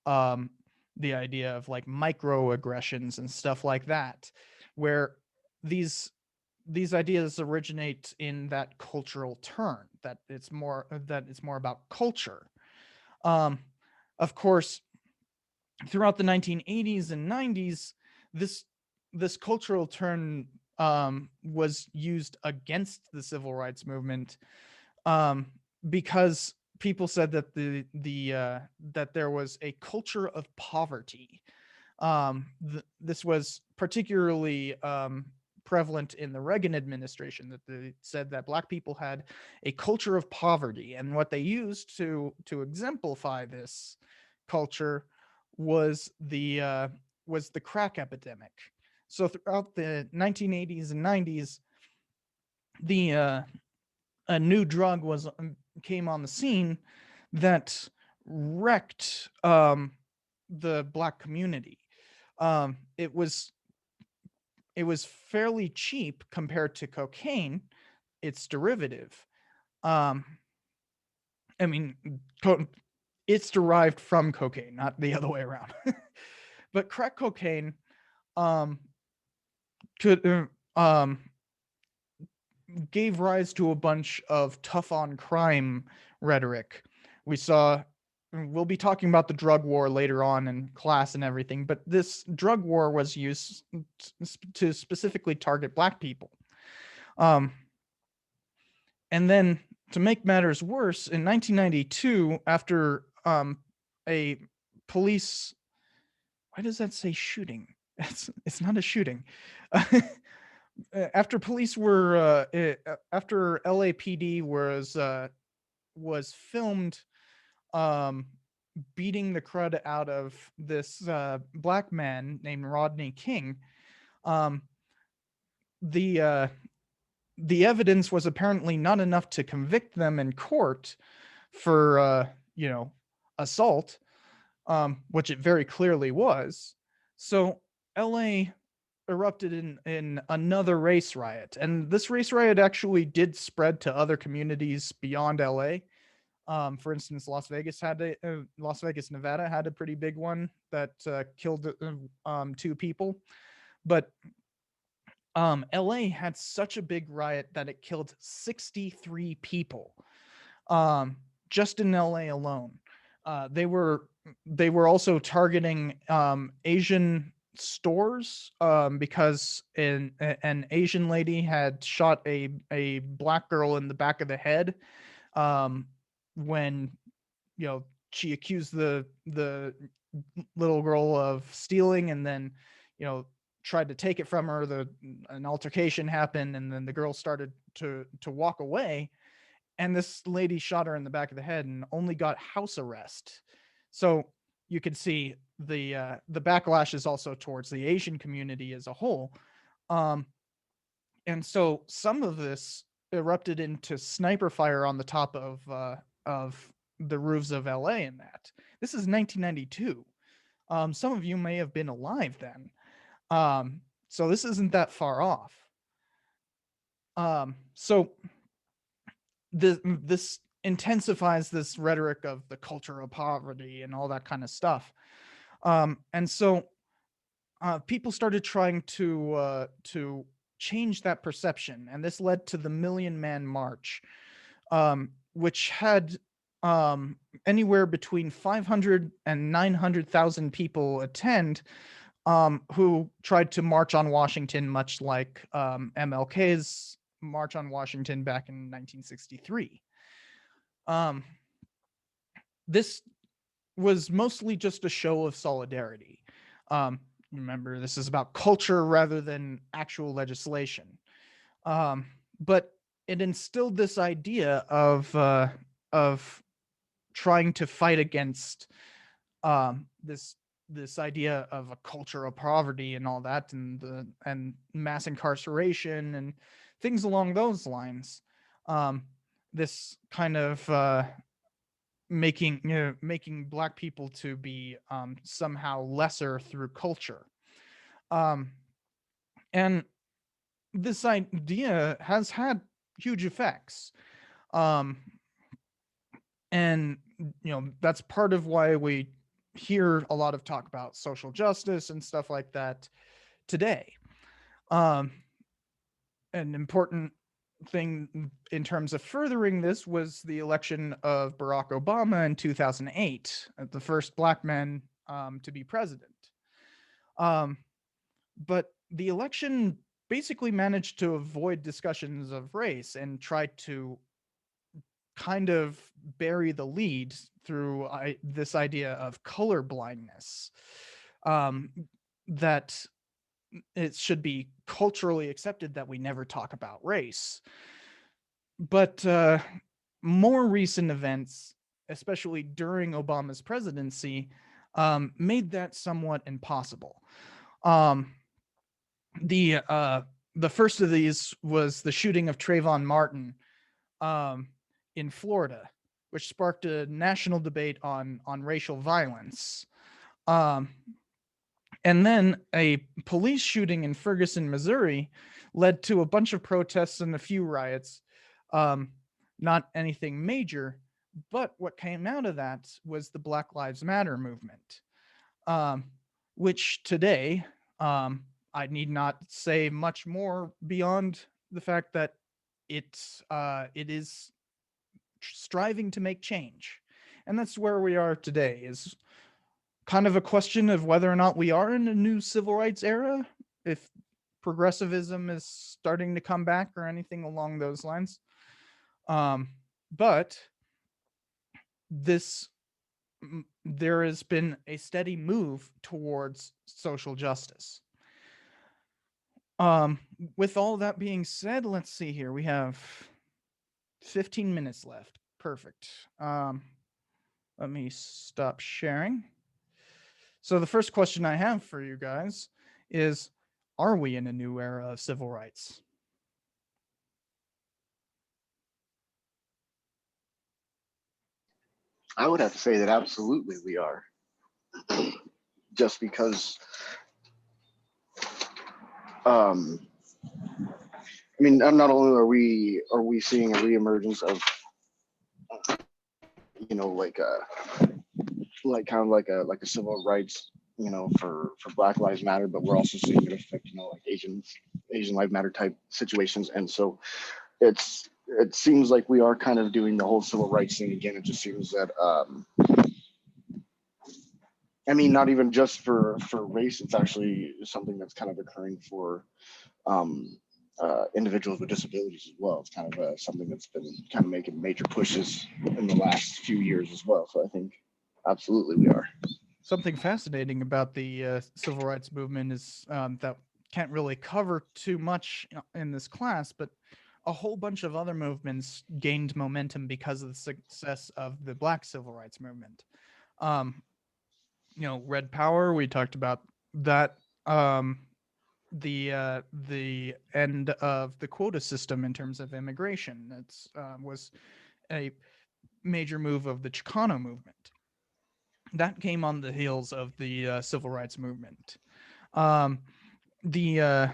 um, the idea of like microaggressions and stuff like that, where these these ideas originate in that cultural turn, that it's more about culture. Um, of course, throughout the 1980s and 90s, this this cultural turn was used against the civil rights movement, um, because people said that that there was a culture of poverty. This was particularly prevalent in the Reagan administration, that they said that Black people had a culture of poverty, and what they used to exemplify this culture was the crack epidemic. So throughout the 1980s and 90s, the a new drug was came on the scene that wrecked the Black community. It was fairly cheap compared to cocaine, its derivative. Um, I mean, it's derived from cocaine, not the other way around. But crack cocaine um, could gave rise to a bunch of tough on crime rhetoric. We'll be talking about the drug war later on in class and everything, but this drug war was used to specifically target Black people. And then to make matters worse, in 1992, after a police, why does that say shooting? It's not a shooting. After police were after LAPD was filmed um, beating the crud out of this Black man named Rodney King, um, the the evidence was apparently not enough to convict them in court for assault, which it very clearly was. So LA erupted in another race riot, and this race riot actually did spread to other communities beyond LA. For instance, Las Vegas, Nevada had a pretty big one that killed 2 people. But LA had such a big riot that it killed 63 people just in LA alone. They were also targeting Asian stores because an Asian lady had shot a Black girl in the back of the head when she accused the little girl of stealing, and then tried to take it from her. An altercation happened, and then the girl started to walk away, and this lady shot her in the back of the head and only got house arrest. So you can see the backlash is also towards the Asian community as a whole. And so some of this erupted into sniper fire on the top of the roofs of LA. And that this is 1992. Some of you may have been alive then. So this isn't that far off. So this intensifies this rhetoric of the culture of poverty and all that kind of stuff. And so people started trying to change that perception, and this led to the Million Man March, which had anywhere between 500 and 900,000 people attend, who tried to march on Washington, much like MLK's March on Washington back in 1963. This was mostly just a show of solidarity. Remember, this is about culture rather than actual legislation. But it instilled this idea of trying to fight against this idea of a culture of poverty and all that, and mass incarceration and things along those lines. This kind of making Black people to be somehow lesser through culture. And this idea has had huge effects. And that's part of why we hear a lot of talk about social justice and stuff like that today. An important thing in terms of furthering this was the election of Barack Obama in 2008, the first Black man to be president. But the election basically managed to avoid discussions of race and tried to kind of bury the lead through this idea of color blindness, that it should be culturally accepted that we never talk about race. But more recent events, especially during Obama's presidency, made that somewhat impossible. The first of these was the shooting of Trayvon Martin in Florida, which sparked a national debate on racial violence. And then a police shooting in Ferguson, Missouri, led to a bunch of protests and a few riots. Not anything major, but what came out of that was the Black Lives Matter movement, which today, I need not say much more beyond the fact that it is striving to make change. And that's where we are today, is kind of a question of whether or not we are in a new civil rights era, if progressivism is starting to come back or anything along those lines. But there has been a steady move towards social justice. With all that being said, let's see here. We have 15 minutes left. Perfect. Let me stop sharing. So the first question I have for you guys is, are we in a new era of civil rights? I would have to say that absolutely we are. Just because, I mean, not only are we seeing a reemergence of, like kind of like a civil rights, for Black Lives Matter, but we're also seeing it affect, like Asian Lives Matter type situations, and so it seems like we are kind of doing the whole civil rights thing again. It just seems that I mean, not even just for race, it's actually something that's kind of occurring for individuals with disabilities as well. It's kind of something that's been kind of making major pushes in the last few years as well. So I think absolutely we are. Something fascinating about the civil rights movement is that can't really cover too much in this class, but a whole bunch of other movements gained momentum because of the success of the Black civil rights movement. Red Power, we talked about that. The end of the quota system in terms of immigration. That's was a major move of the Chicano movement. That came on the heels of the civil rights movement. The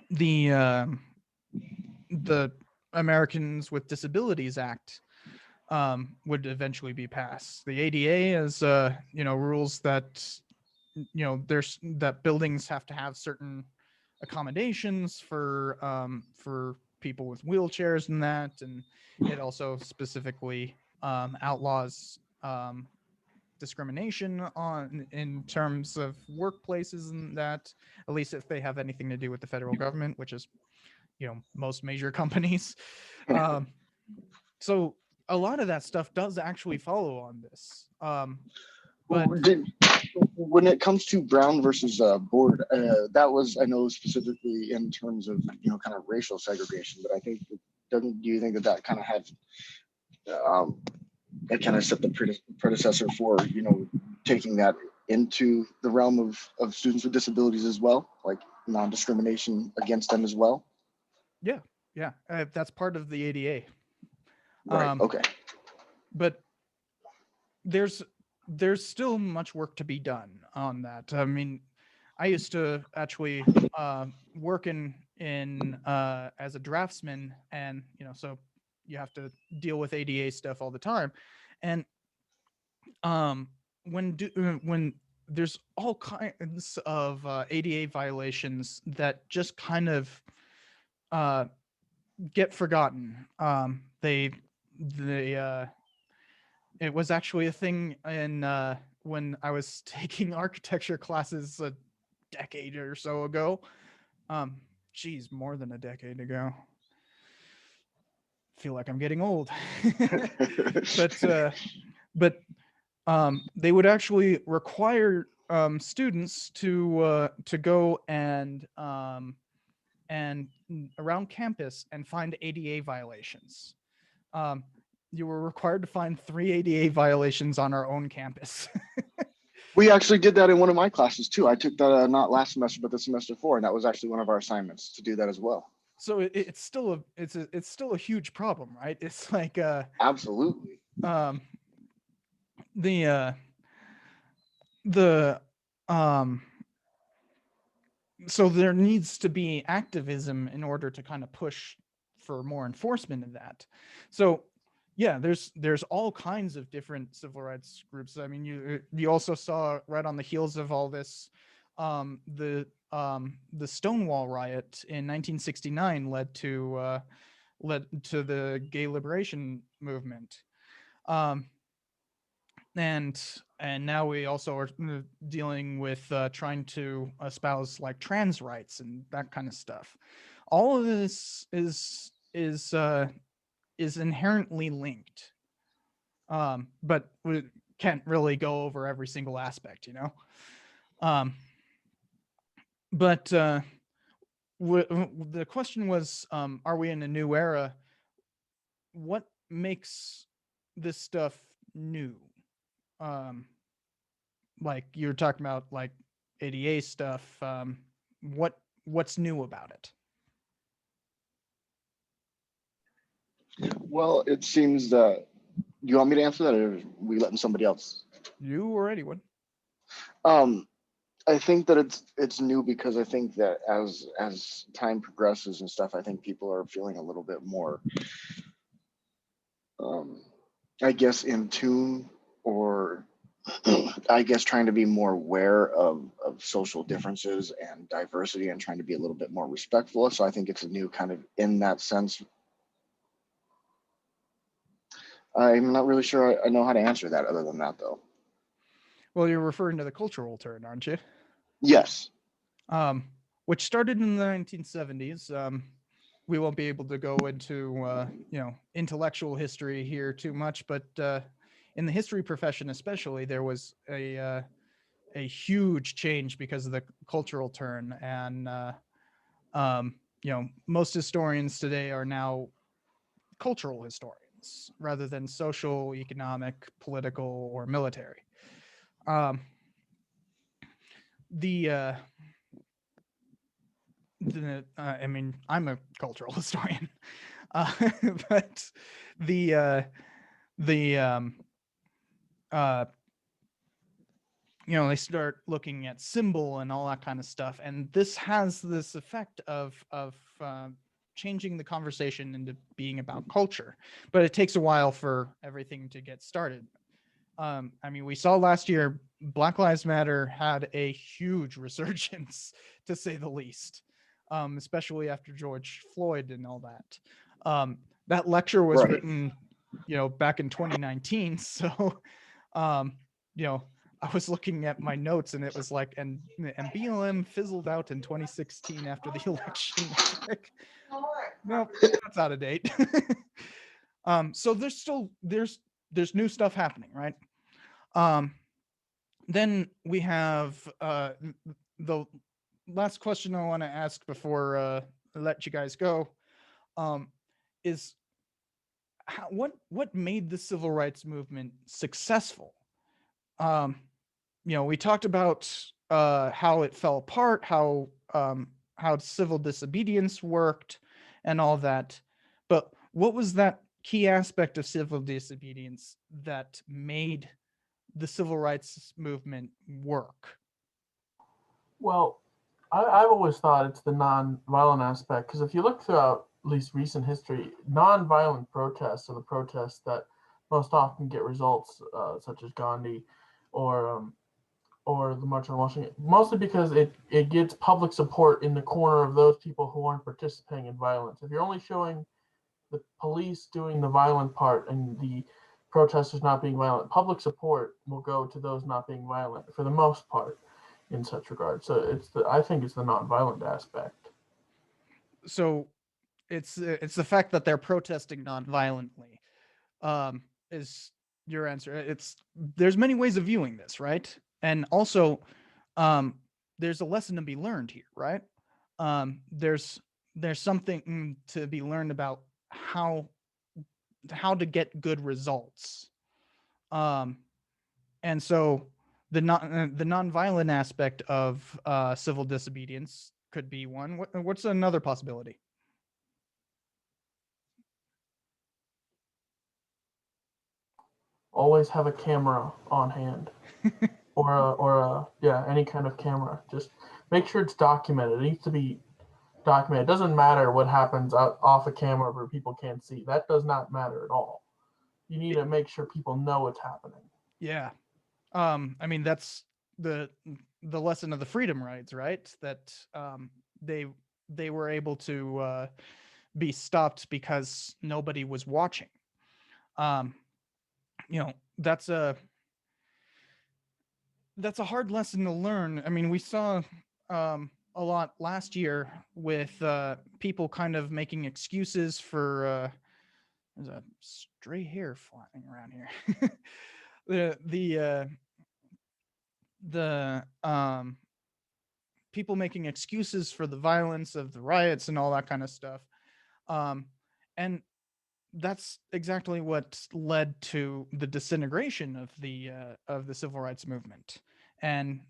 the Americans with Disabilities Act would eventually be passed. The ADA is rules that there's that buildings have to have certain accommodations for people with wheelchairs and that, and it also specifically outlaws discrimination on in terms of workplaces, and that, at least if they have anything to do with the federal government, which is, most major companies. Um, so a lot of that stuff does actually follow on this. But When it comes to Brown versus Board, that was, I know, specifically in terms of kind of racial segregation, but I think do you think that kind of had that kind of set the predecessor for taking that into the realm of students with disabilities as well, like non-discrimination against them as well? Yeah, that's part of the ADA. Right. Okay. But there's still much work to be done on that. I mean, I used to actually work in as a draftsman, and so you have to deal with ADA stuff all the time, and when there's all kinds of ADA violations that just kind of get forgotten. It was actually a thing in when I was taking architecture classes a decade or so ago. Geez, more than a decade ago. Feel like I'm getting old. but they would actually require students to go and around campus and find ADA violations. You were required to find 3 ADA violations on our own campus. We actually did that in one of my classes too. I took that not last semester, but the semester before, and that was actually one of our assignments to do that as well. So it's still a huge problem, right? It's like absolutely. So there needs to be activism in order to kind of push for more enforcement of that. So yeah, there's all kinds of different civil rights groups. I mean, you also saw right on the heels of all this, the Stonewall riot in 1969 led to the gay liberation movement. And now we also are dealing with trying to espouse like trans rights and that kind of stuff. All of this is inherently linked, but we can't really go over every single aspect, but the question was, are we in a new era? What makes this stuff new? Like you're talking about like ADA stuff. What's new about it? Well, it seems that you want me to answer that, or are we letting somebody else? You or anyone? I think that it's new because I think that as time progresses and stuff, I think people are feeling a little bit more, I guess, in tune, or I guess trying to be more aware of social differences and diversity, and trying to be a little bit more respectful. So I think it's a new kind of in that sense. I'm not really sure I know how to answer that other than that, though. Well, you're referring to the cultural turn, aren't you? Yes. Which started in the 1970s. We won't be able to go into intellectual history here too much, but in the history profession especially, there was a huge change because of the cultural turn, and most historians today are now cultural historians rather than social, economic, political, or military. I mean, I'm a cultural historian, but they start looking at symbol and all that kind of stuff, and this has this effect of changing the conversation into being about culture, but it takes a while for everything to get started. I mean, we saw last year Black Lives Matter had a huge resurgence, to say the least, especially after George Floyd and all that. That lecture was written back in 2019. So, um, you know, I was looking at my notes and it was like, and BLM fizzled out in 2016 after the election. It's like, no, that's out of date. So there's new stuff happening, right? Then we have the last question I want to ask before I let you guys go, is what made the civil rights movement successful? We talked about how it fell apart, how civil disobedience worked, and all that. But what was that key aspect of civil disobedience that made the civil rights movement work? Well, I've always thought it's the non-violent aspect, because if you look throughout at least recent history, non-violent protests are the protests that most often get results, such as Gandhi or the March on Washington, mostly because it gets public support in the corner of those people who aren't participating in violence. If you're only showing the police doing the violent part and the protesters not being violent, public support will go to those not being violent for the most part in such regard. So I think it's the non-violent aspect. So it's the fact that they're protesting non-violently, is your answer. There's many ways of viewing this, right? And also, there's a lesson to be learned here, right? There's something to be learned about how to get good results. And so the non-violent aspect of civil disobedience could be one. What's another possibility? Always have a camera on hand, or any kind of camera. Just make sure it's documented. It needs to be documented. It doesn't matter what happens off a camera where people can't see. That does not matter at all. You need to make sure people know what's happening. Yeah. I mean, that's the lesson of the freedom rides, right? That they were able to be stopped because nobody was watching. That's a hard lesson to learn. I mean, we saw a lot last year with people kind of making excuses for there's a stray hair flying around here. the people making excuses for the violence of the riots and all that kind of stuff. And that's exactly what led to the disintegration of the civil rights movement, and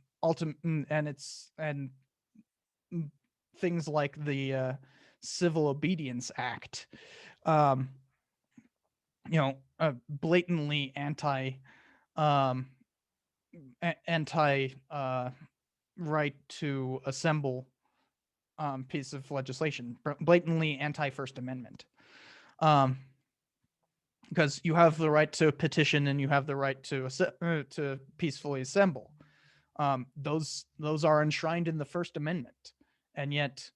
things like the Civil Obedience Act, blatantly anti right to assemble piece of legislation, blatantly anti First Amendment. Because you have the right to petition and you have the right to peacefully assemble. Those are enshrined in the First Amendment, and yet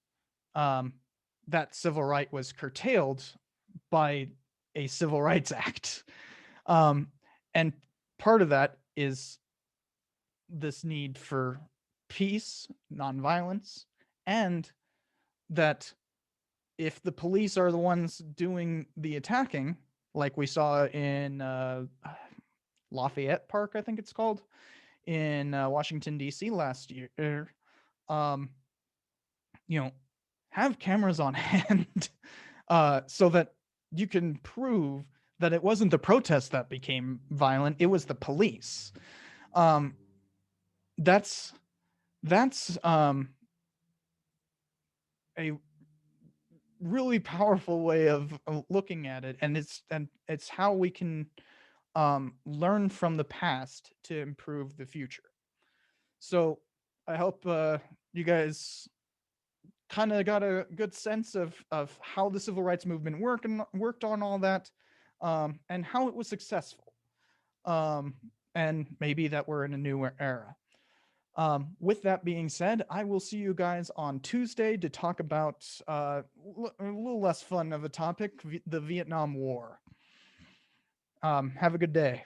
that civil right was curtailed by a Civil Rights Act. And part of that is this need for peace, nonviolence, and that if the police are the ones doing the attacking, like we saw in Lafayette Park, I think it's called, in Washington, D.C. last year, have cameras on hand so that you can prove that it wasn't the protest that became violent, it was the police. That's a really powerful way of looking at it, and it's how we can learn from the past to improve the future. So I hope you guys kind of got a good sense of how the civil rights movement worked on all that, and how it was successful, and maybe that we're in a new era. With that being said, I will see you guys on Tuesday to talk about a little less fun of a topic, the Vietnam War. Have a good day.